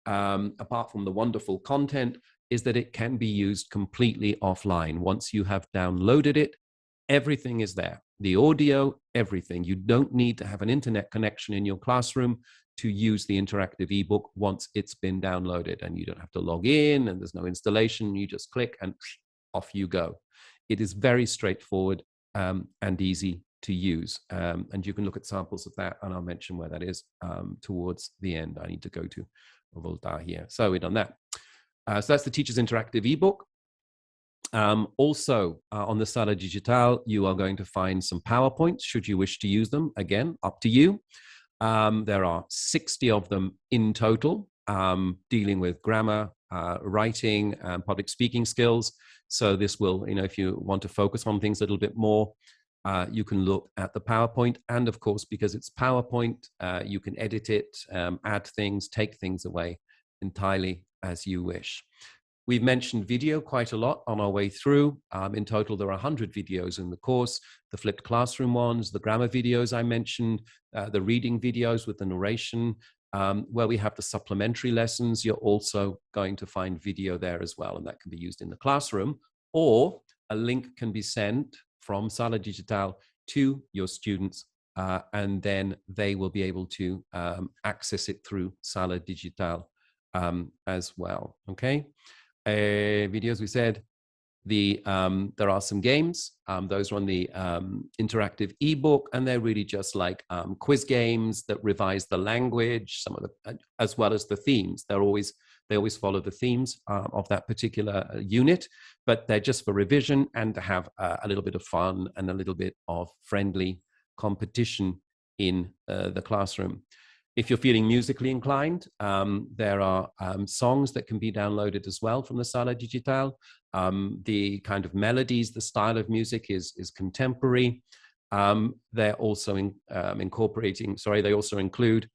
apart from the wonderful content, is that it can be used completely offline. Once you have downloaded it, everything is there. The audio, everything. You don't need to have an internet connection in your classroom to use the interactive ebook once it's been downloaded, and you don't have to log in and there's no installation. You just click and off you go. It is very straightforward and easy to use. And you can look at samples of that, and I'll mention where that is towards the end. I need to go to Volta here. So we've done that. So that's the Teacher's Interactive ebook. Also, on the Sala Digital, you are going to find some PowerPoints, should you wish to use them. Again, up to you. There are 60 of them in total, dealing with grammar, writing, and public speaking skills. So this will, if you want to focus on things a little bit more, you can look at the PowerPoint. And of course, because it's PowerPoint, you can edit it, add things, take things away entirely as you wish. We've mentioned video quite a lot on our way through. In total, there are 100 videos in the course, the flipped classroom ones, the grammar videos I mentioned, the reading videos with the narration. Where we have the supplementary lessons, you're also going to find video there as well, and that can be used in the classroom, or a link can be sent from Sala Digital to your students, and then they will be able to access it through Sala Digital as well, okay? Videos, we said, there are some games. Those are on the interactive ebook, and they're really just like quiz games that revise the language, some of the, as well as the themes. They always follow the themes of that particular unit, but they're just for revision and to have a little bit of fun and a little bit of friendly competition in the classroom. If you're feeling musically inclined, there are songs that can be downloaded as well from the Sala Digital. The kind of melodies, the style of music is contemporary. They're also they also include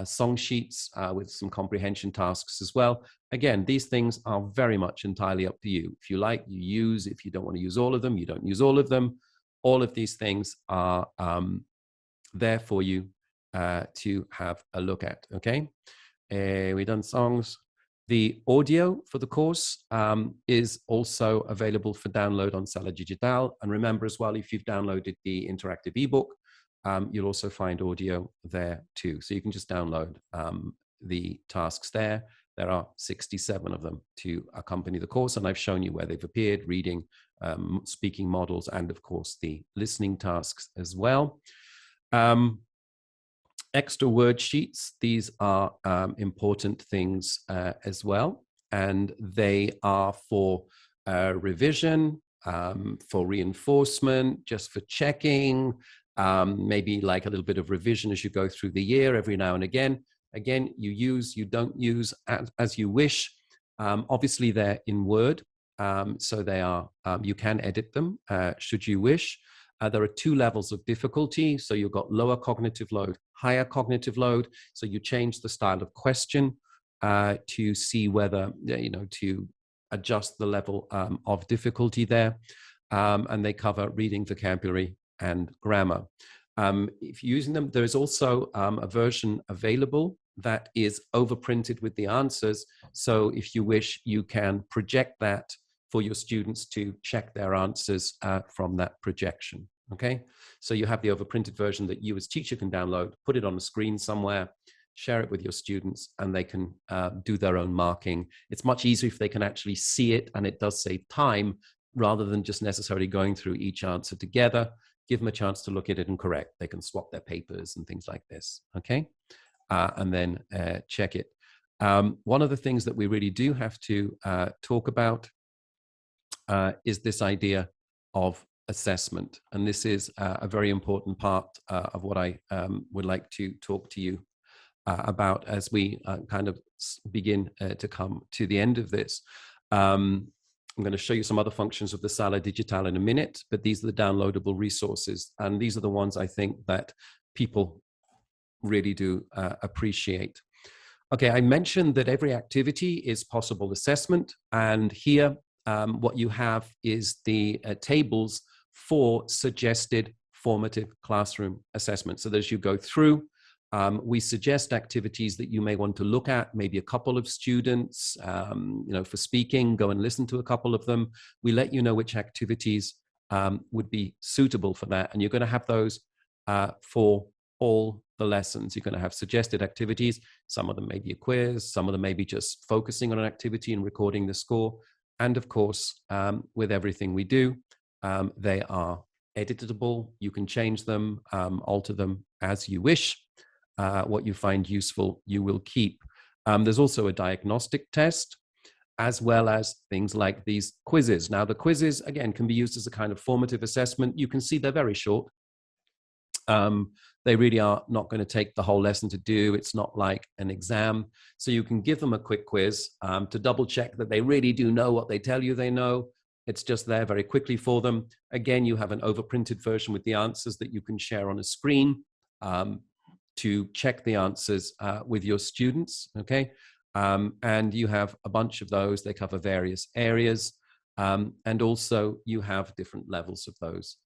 song sheets with some comprehension tasks as well. Again, these things are very much entirely up to you. If you like, you use. If you don't want to use all of them, you don't use all of them. All of these things are there for you to have a look at, okay? We've done songs. The audio for the course is also available for download on Sala Digital. And remember as well, if you've downloaded the interactive ebook, you'll also find audio there too. So you can just download the tasks there. There are 67 of them to accompany the course, and I've shown you where they've appeared, reading, speaking models, and of course the listening tasks as well. Extra word sheets, these are important things as well, and they are for revision, for reinforcement, just for checking, maybe like a little bit of revision as you go through the year every now and again. Again, you use, you don't use as you wish. Obviously, they're in Word, so they are, you can edit them should you wish. There are two levels of difficulty. So you've got lower cognitive load, higher cognitive load. So you change the style of question to see whether, to adjust the level of difficulty there. and they cover reading, vocabulary, and grammar. If you're using them, there is also a version available that is overprinted with the answers. So if you wish, you can project that for your students to check their answers from that projection. Okay, so you have the overprinted version that you as teacher can download, put it on the screen somewhere, share it with your students, and they can do their own marking. It's much easier if they can actually see it, and it does save time rather than just necessarily going through each answer together. Give them a chance to look at it and correct. They can swap their papers and things like this, okay? And then check it. One of the things that we really do have to talk about is this idea of assessment. And this is a very important part of what I would like to talk to you about as we kind of begin to come to the end of this. I'm going to show you some other functions of the Sala Digital in a minute, but these are the downloadable resources. And these are the ones I think that people really do appreciate. Okay, I mentioned that every activity is possible assessment. And here, what you have is the tables for suggested formative classroom assessment. So as you go through, we suggest activities that you may want to look at, maybe a couple of students, for speaking, go and listen to a couple of them. We let you know which activities would be suitable for that. And you're going to have those for all the lessons. You're going to have suggested activities. Some of them may be a quiz. Some of them may be just focusing on an activity and recording the score. And of course, with everything we do, they are editable. You can change them, alter them as you wish. What you find useful, you will keep. There's also a diagnostic test, as well as things like these quizzes. Now, the quizzes, again, can be used as a kind of formative assessment. You can see they're very short. They really are not going to take the whole lesson to do. It's not like an exam. So you can give them a quick quiz to double check that they really do know what they tell you they know. It's just there very quickly for them. Again, you have an overprinted version with the answers that you can share on a screen to check the answers with your students, okay? And you have a bunch of those. They cover various areas. And also you have different levels of those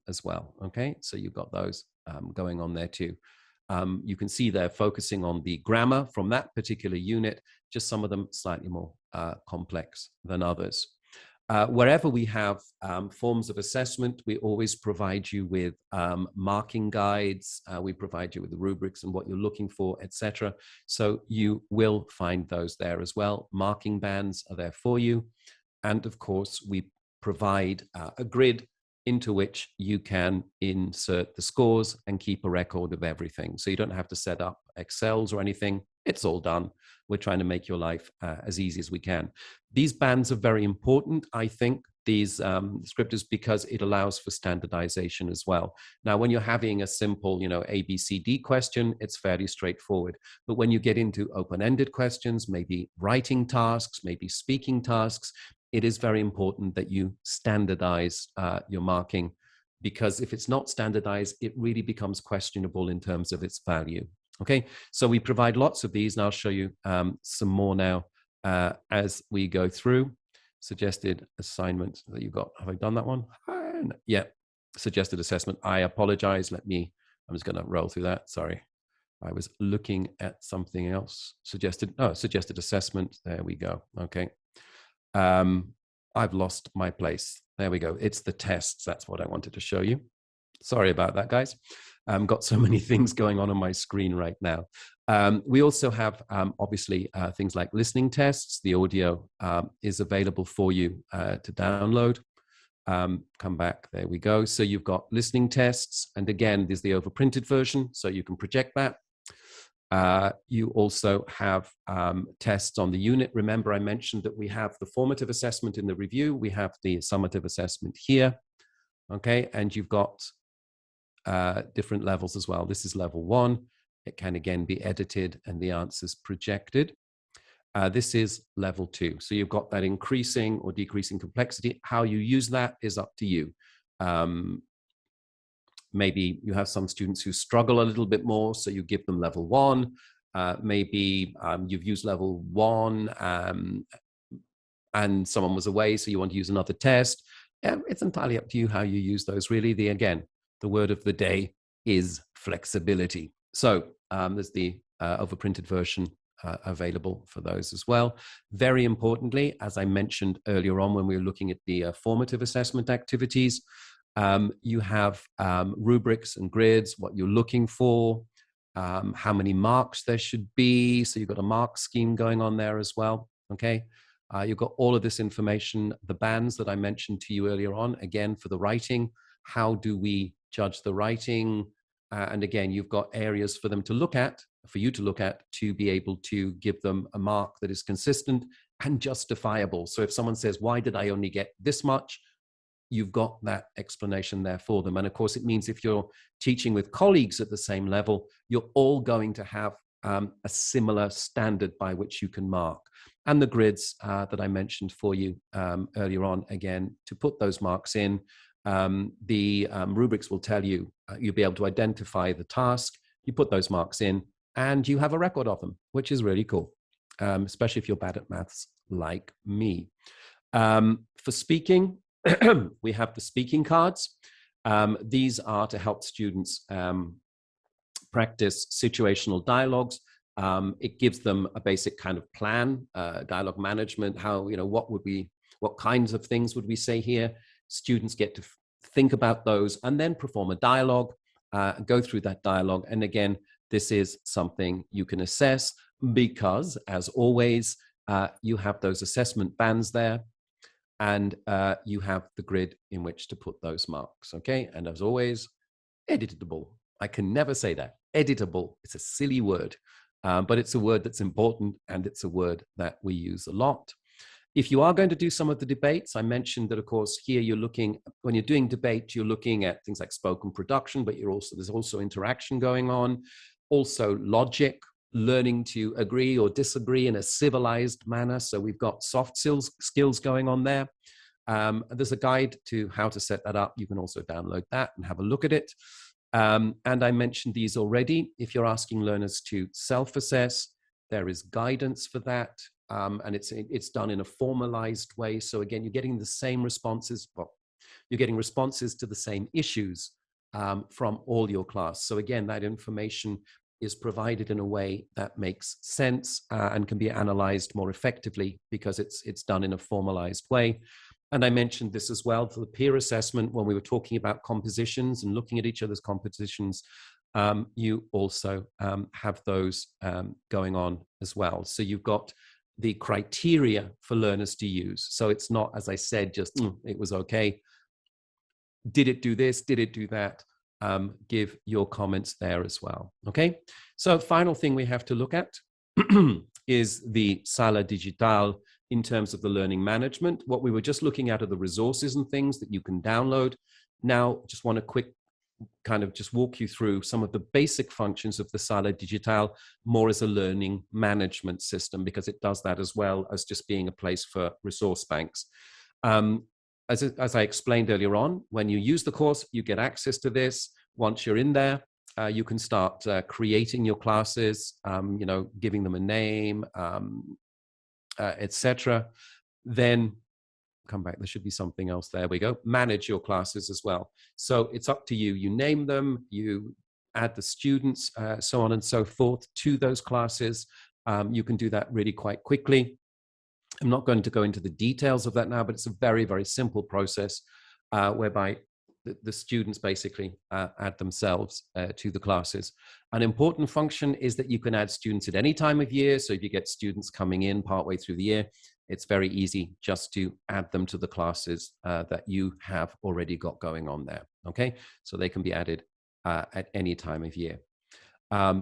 as well, okay? So you've got those going on there too. You can see they're focusing on the grammar from that particular unit, just some of them slightly more complex than others. Wherever we have forms of assessment, we always provide you with marking guides. We provide you with the rubrics and what you're looking for, etc. So you will find those there as well. Marking bands are there for you. And of course, we provide a grid into which you can insert the scores and keep a record of everything. So you don't have to set up Excels or anything. It's all done. We're trying to make your life as easy as we can. These bands are very important, I think, these descriptors, because it allows for standardization as well. Now, when you're having a simple, ABCD question, it's fairly straightforward. But when you get into open-ended questions, maybe writing tasks, maybe speaking tasks, it is very important that you standardize your marking, because if it's not standardized, it really becomes questionable in terms of its value. Okay, so we provide lots of these, and I'll show you some more now as we go through. Suggested assignment that you got. Have I done that one? Yeah, suggested assessment. I apologize. I'm just going to roll through that. Sorry. I was looking at something else. Suggested assessment. There we go. Okay. I've lost my place. There we go. It's the tests. That's what I wanted to show you. Sorry about that, guys. Got so many things going on my screen right now. We also have, obviously, things like listening tests. The audio is available for you to download. Come back. There we go. So you've got listening tests. And again, there's the overprinted version, so you can project that. You also have tests on the unit. Remember, I mentioned that we have the formative assessment in the review. We have the summative assessment here. Okay, and you've got different levels as well. This is level 1. It can again be edited and the answers projected. This is level 2. So you've got that increasing or decreasing complexity. How you use that is up to you. Maybe you have some students who struggle a little bit more, so you give them level 1. Maybe you've used level 1 and someone was away, so you want to use another test. it's entirely up to you how you use those. Really, again, the word of the day is flexibility. So there's the overprinted version available for those as well. Very importantly, as I mentioned earlier on when we were looking at the formative assessment activities, you have rubrics and grids, what you're looking for, how many marks there should be. So you've got a mark scheme going on there as well, okay? You've got all of this information, the bands that I mentioned to you earlier on, again, for the writing. How do we judge the writing? And again, you've got areas for them to look at, for you to look at, to be able to give them a mark that is consistent and justifiable. So if someone says, why did I only get this much? You've got that explanation there for them. And of course, it means if you're teaching with colleagues at the same level, you're all going to have a similar standard by which you can mark. And the grids that I mentioned for you earlier on, again, to put those marks in, the rubrics will tell you, you'll be able to identify the task, you put those marks in, and you have a record of them, which is really cool, especially if you're bad at maths like me. For speaking, we have the speaking cards. These are to help students practice situational dialogues. It gives them a basic kind of plan, dialogue management, how, what kinds of things would we say here? Students get to think about those and then perform a dialogue, go through that dialogue. And again, this is something you can assess because, as always, you have those assessment bands there, and you have the grid in which to put those marks, okay? And as always, editable. I can never say that. Editable. It's a silly word, but it's a word that's important, and it's a word that we use a lot. If you are going to do some of the debates, I mentioned that, of course, here you're looking, when you're doing debate, you're looking at things like spoken production, but there's also interaction going on, also logic, learning to agree or disagree in a civilized manner. So we've got soft skills going on there. There's a guide to how to set that up. You can also download that and have a look at it. And I mentioned these already. If you're asking learners to self-assess, there is guidance for that. And it's done in a formalized way. So again, you're getting the same responses. Well, you're getting responses to the same issues from all your class. So again, that information is provided in a way that makes sense and can be analyzed more effectively because it's done in a formalized way. And I mentioned this as well for the peer assessment when we were talking about compositions and looking at each other's compositions. You also have those going on as well. So you've got the criteria for learners to use. So it's not, as I said, just it was okay. Did it do this? Did it do that? Give your comments there as well. Okay. So final thing we have to look at is the Sala Digital in terms of the learning management. What we were just looking at are the resources and things that you can download. Now, just want to quick kind of just walk you through some of the basic functions of the Sala Digital more as a learning management system, because it does that as well as just being a place for resource banks. As I explained earlier on, when you use the course, you get access to this. Once you're in there, you can start creating your classes, giving them a name, etc. Then come back, there should be something else. There we go. Manage your classes as well. So it's up to you. You name them, you add the students, so on and so forth to those classes. You can do that really quite quickly. I'm not going to go into the details of that now, but it's a very, very simple process whereby the students basically add themselves to the classes. An important function is that you can add students at any time of year. So if you get students coming in partway through the year, it's very easy just to add them to the classes that you have already got going on there. Okay, so they can be added at any time of year.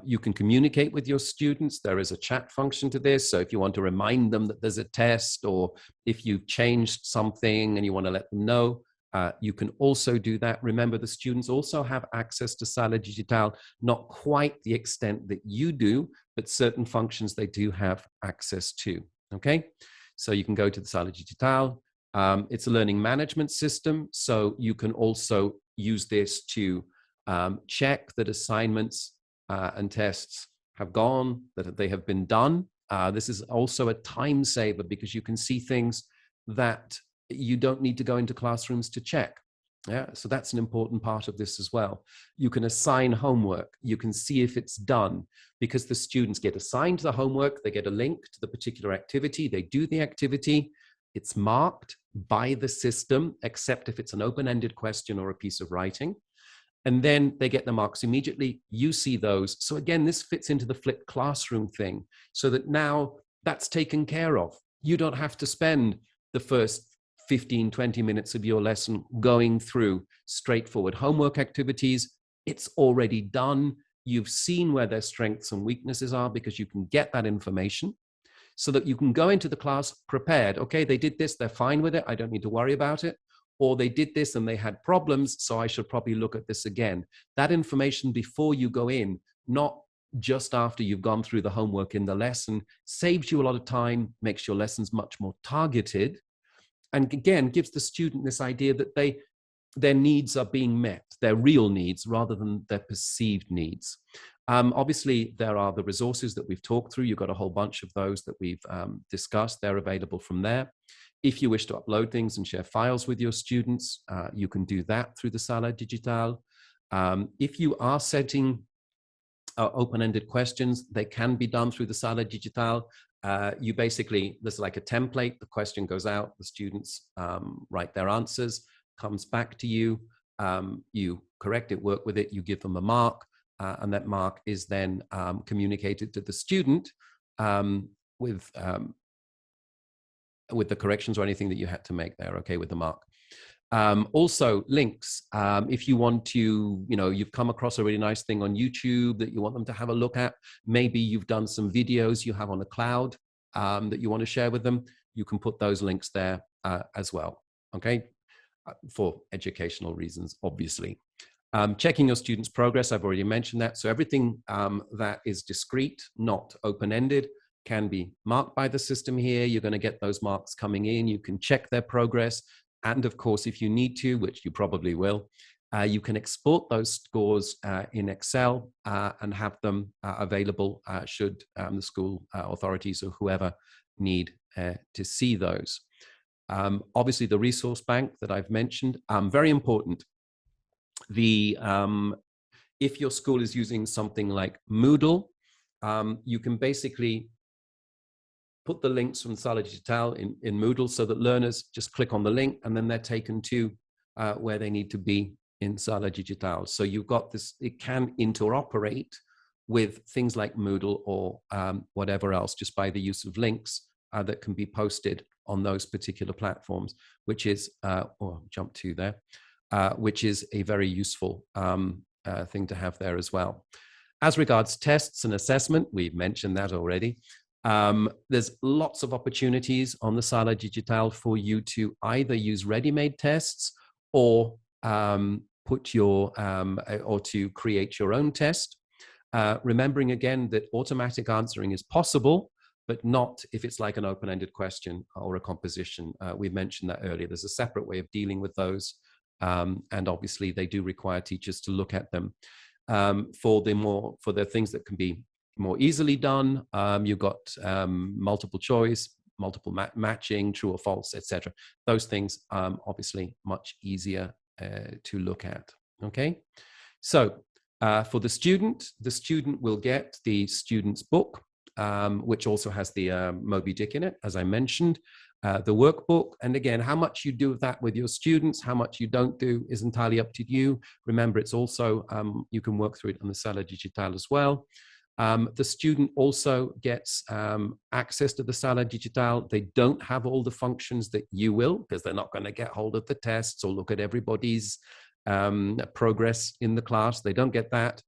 You can communicate with your students. There is a chat function to this. So if you want to remind them that there's a test, or if you've changed something and you want to let them know, you can also do that. Remember, the students also have access to Sala Digital, not quite the extent that you do, but certain functions they do have access to. Okay, so you can go to the Sala Digital. It's a learning management system, so you can also use this to check that assignments and tests have gone, that they have been done. This is also a time saver because you can see things that you don't need to go into classrooms to check. Yeah, so that's an important part of this as well. You can assign homework. You can see if it's done, because the students get assigned the homework. They get a link to the particular activity. They do the activity. It's marked by the system, except if it's an open-ended question or a piece of writing. And then they get the marks immediately. You see those. So again, this fits into the flipped classroom thing, so that now that's taken care of. You don't have to spend the first 15, 20 minutes of your lesson going through straightforward homework activities. It's already done. You've seen where their strengths and weaknesses are, because you can get that information so that you can go into the class prepared. Okay, they did this, they're fine with it, I don't need to worry about it. Or they did this and they had problems, so I should probably look at this again. That information before you go in, not just after you've gone through the homework in the lesson, saves you a lot of time, makes your lessons much more targeted, and again, gives the student this idea that their needs are being met, their real needs, rather than their perceived needs. Obviously, there are the resources that we've talked through. You've got a whole bunch of those that we've discussed. They're available from there. If you wish to upload things and share files with your students, you can do that through the Sala Digital. If you are setting open-ended questions, they can be done through the Sala Digital. You basically, there's like a template, the question goes out, the students write their answers, comes back to you, you correct it, work with it, you give them a mark, and that mark is then communicated to the student with the corrections or anything that you had to make there, okay, with the mark. Also links, if you want to, you've come across a really nice thing on YouTube that you want them to have a look at. Maybe you've done some videos you have on the cloud that you want to share with them. You can put those links there as well, okay, for educational reasons, obviously. Checking your students' progress, I've already mentioned that. So everything that is discrete, not open-ended, can be marked by the system here. You're going to get those marks coming in. You can check their progress. And of course, if you need to, which you probably will, you can export those scores in Excel and have them available should the school authorities or whoever need to see those. Obviously, the resource bank that I've mentioned, very important. If your school is using something like Moodle, you can basically put the links from Sala Digital in Moodle so that learners just click on the link and then they're taken to where they need to be in Sala Digital. So you've got this, it can interoperate with things like Moodle or whatever else, just by the use of links that can be posted on those particular platforms, which is, jump to there, which is a very useful thing to have there as well. As regards tests and assessment, we've mentioned that already. There's lots of opportunities on the Sala Digital for you to either use ready-made tests or put your or to create your own test. Remembering again that automatic answering is possible, but not if it's like an open-ended question or a composition. We mentioned that earlier. There's a separate way of dealing with those, and obviously they do require teachers to look at them. For the things that can be more easily done, you've got multiple choice, multiple matching, true or false, etc. Those things obviously much easier to look at. Okay, so for the student will get the student's book, which also has the Moby Dick in it, as I mentioned, the workbook. And again, how much you do of that with your students, how much you don't do is entirely up to you. Remember, it's also, you can work through it on the Sala Digital as well. The student also gets access to the Sala Digital. They don't have all the functions that you will, because they're not going to get hold of the tests or look at everybody's progress in the class. They don't get that.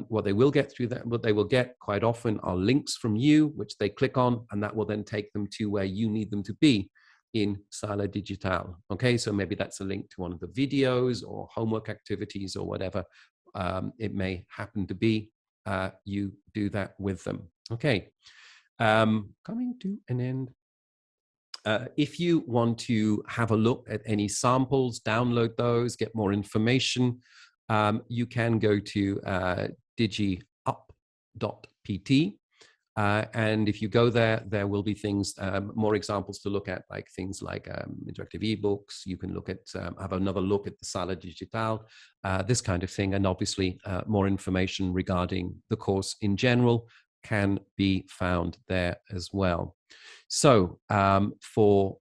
What they will get through that, what they will get quite often are links from you, which they click on, and that will then take them to where you need them to be in Sala Digital. Okay, so maybe that's a link to one of the videos or homework activities or whatever it may happen to be. You do that with them. Okay, coming to an end. If you want to have a look at any samples, download those, get more information, you can go to digiup.pt. And if you go there, there will be things, more examples to look at, like things like interactive ebooks. You can look at, have another look at the Sala Digital, this kind of thing. And obviously, more information regarding the course in general can be found there as well. So for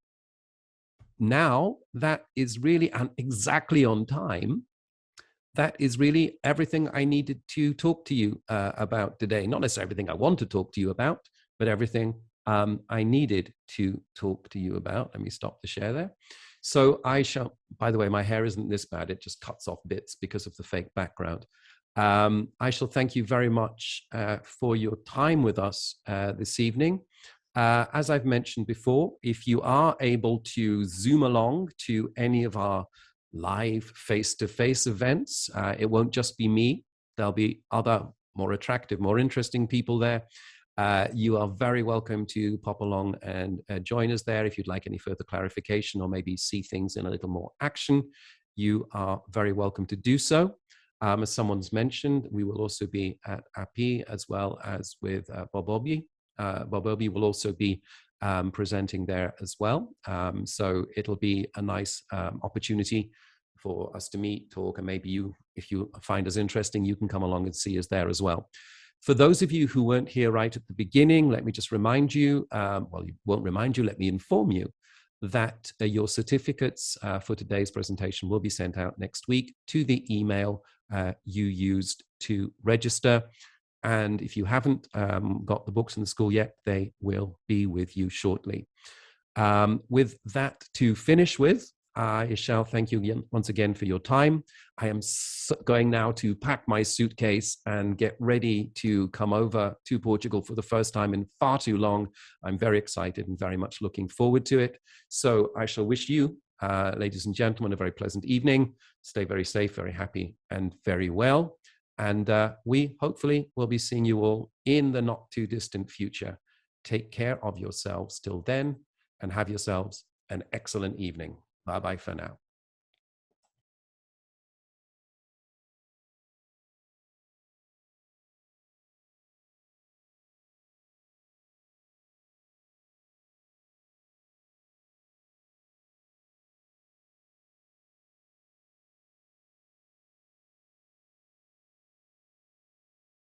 now, that is really exactly on time. That is really everything I needed to talk to you about today. Not necessarily everything I want to talk to you about, but everything I needed to talk to you about. Let me stop the share there. So I shall, by the way, my hair isn't this bad. It just cuts off bits because of the fake background. I shall thank you very much for your time with us this evening. As I've mentioned before, if you are able to Zoom along to any of our live face-to-face events, it won't just be me. There'll be other more attractive, more interesting people there. You are very welcome to pop along and join us there. If you'd like any further clarification or maybe see things in a little more action, you are very welcome to do so. As someone's mentioned, we will also be at API as well as with Bob Obi. Bob Obi will also be presenting there as well. So it'll be a nice opportunity for us to meet, talk, and maybe you, if you find us interesting, you can come along and see us there as well. For those of you who weren't here right at the beginning, let me just remind you, well, you won't remind you, let me inform you that your certificates for today's presentation will be sent out next week to the email you used to register. And if you haven't got the books in the school yet, they will be with you shortly. With that to finish with, I shall thank you again, once again for your time. I am going now to pack my suitcase and get ready to come over to Portugal for the first time in far too long. I'm very excited and very much looking forward to it. So I shall wish you, ladies and gentlemen, a very pleasant evening. Stay very safe, very happy, and very well. And we hopefully will be seeing you all in the not too distant future. Take care of yourselves till then and have yourselves an excellent evening. Bye-bye for now.